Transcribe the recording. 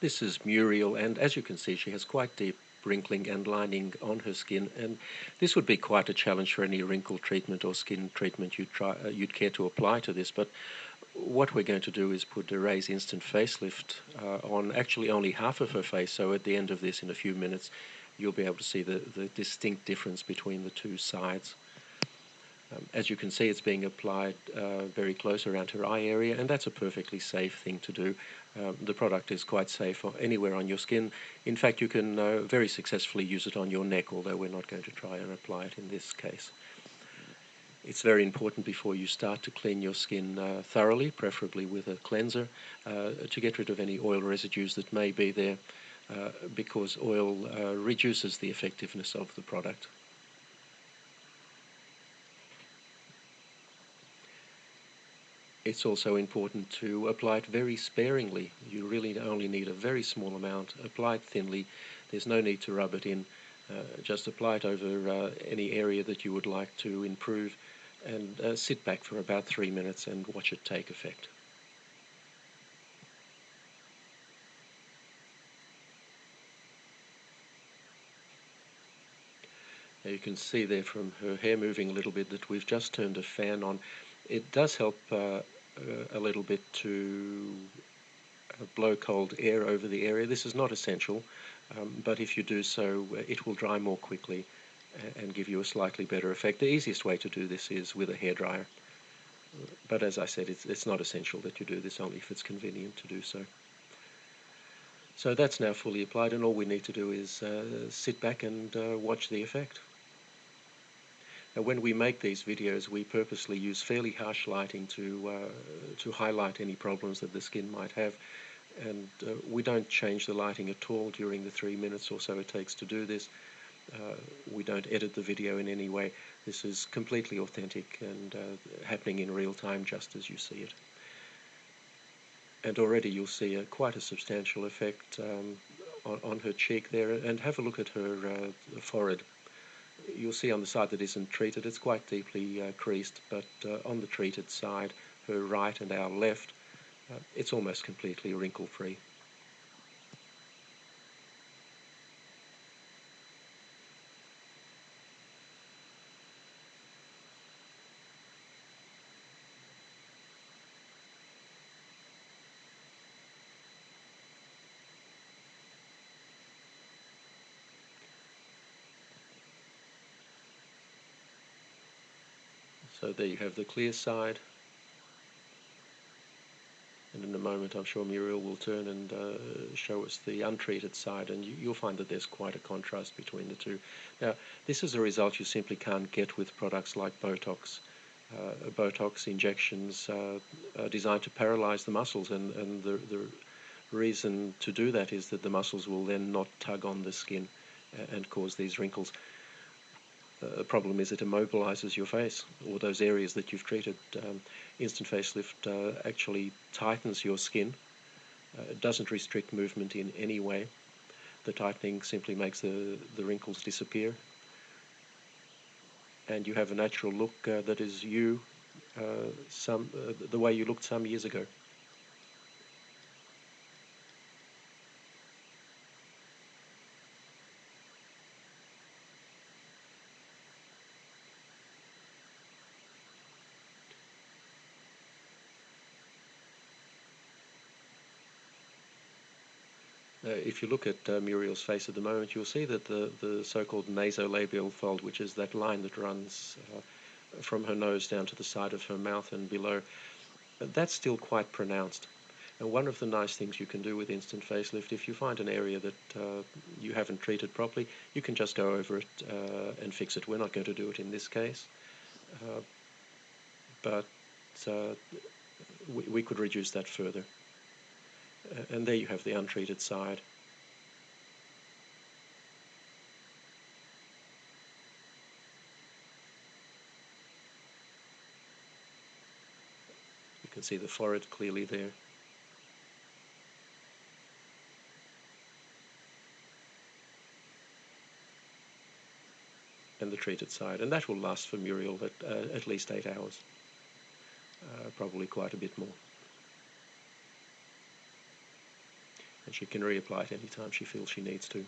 This is Muriel, and as you can see, she has quite deep wrinkling and lining on her skin, and this would be quite a challenge for any wrinkle treatment or skin treatment you'd care to apply to this. But what we're going to do is put a Raise Instant Facelift on actually only half of her face, so at the end of this, in a few minutes, you'll be able to see the distinct difference between the two sides. As you can see, it's being applied very close around her eye area, and that's a perfectly safe thing to do. The product is quite safe anywhere on your skin. In fact, you can very successfully use it on your neck, although we're not going to try and apply it in this case. It's very important before you start to clean your skin thoroughly, preferably with a cleanser, to get rid of any oil residues that may be there, because oil reduces the effectiveness of the product. It's also important to apply it very sparingly. You really only need a very small amount. Apply it thinly. There's no need to rub it in. Just apply it over any area that you would like to improve, and sit back for about 3 minutes and watch it take effect. Now you can see there from her hair moving a little bit that we've just turned a fan on. It does help a little bit to blow cold air over the area. This is not essential, but if you do so, it will dry more quickly and give you a slightly better effect. The easiest way to do this is with a hairdryer, but as I said, it's not essential that you do this, only if it's convenient to do so. So that's now fully applied, and all we need to do is sit back and watch the effect. Now, when we make these videos, we purposely use fairly harsh lighting to highlight any problems that the skin might have, and we don't change the lighting at all during the 3 minutes or so it takes to do this. We don't edit the video in any way. This is completely authentic and happening in real time, just as you see it. And already you'll see quite a substantial effect on her cheek there, and have a look at her forehead. You'll see on the side that isn't treated, it's quite deeply creased, but on the treated side, her right and our left, it's almost completely wrinkle-free. So there you have the clear side, and in a moment I'm sure Muriel will turn and show us the untreated side, and you'll find that there's quite a contrast between the two. Now, this is a result you simply can't get with products like Botox. Botox injections are designed to paralyze the muscles, and the reason to do that is that the muscles will then not tug on the skin and cause these wrinkles. The problem is it immobilizes your face, or those areas that you've treated. Instant Facelift actually tightens your skin. It doesn't restrict movement in any way. The tightening simply makes the wrinkles disappear, and you have a natural look that is you, the way you looked some years ago. If you look at Muriel's face at the moment, you'll see that the so-called nasolabial fold, which is that line that runs from her nose down to the side of her mouth and below, that's still quite pronounced. And one of the nice things you can do with Instant Facelift, if you find an area that you haven't treated properly, you can just go over it and fix it. We're not going to do it in this case, but we could reduce that further. And there you have the untreated side. You can see the forehead clearly there. And the treated side. And that will last for Muriel at least 8 hours. Probably quite a bit more. and she can reapply it anytime she feels she needs to.